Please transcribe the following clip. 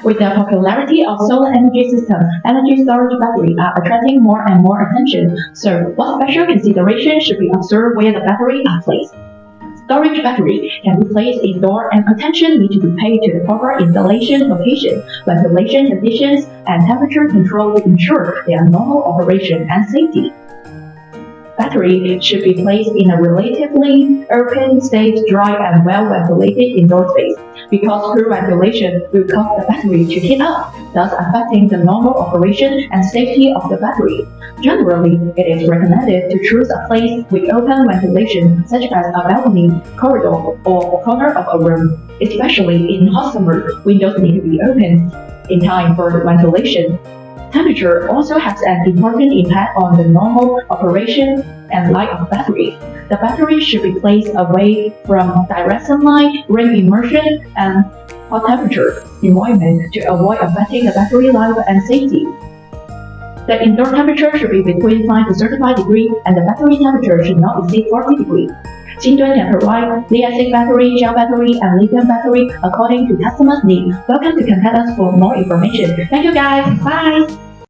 With the popularity of solar energy systems, energy storage batteries are attracting more and more attention. So, what special consideration should be observed where the batteries are placed? Storage battery can be placed indoors and attention needs to be paid to the proper installation location, ventilation conditions, and temperature control to ensure their normal operation and safety. Battery should be placed in a relatively open, safe, dry, and well-ventilated indoor space, because poor ventilation will cause the battery to heat up, thus affecting the normal operation and safety of the battery. Generally, it is recommended to choose a place with open ventilation, such as a balcony, corridor, or corner of a room. Especially in hot summer, windows need to be opened in time for the ventilation. Temperature also has an important impact on the normal operation and life of battery. The battery should be placed away from direct sunlight, rain immersion, and hot temperature environment to avoid affecting the battery life and safety. The indoor temperature should be between 5 to 35 degrees, and the battery temperature should not exceed 40 degrees. Xinduan can provide lead-acid battery, gel battery, and lithium battery according to customers' needs. Welcome to contact us for more information. Thank you guys. Bye.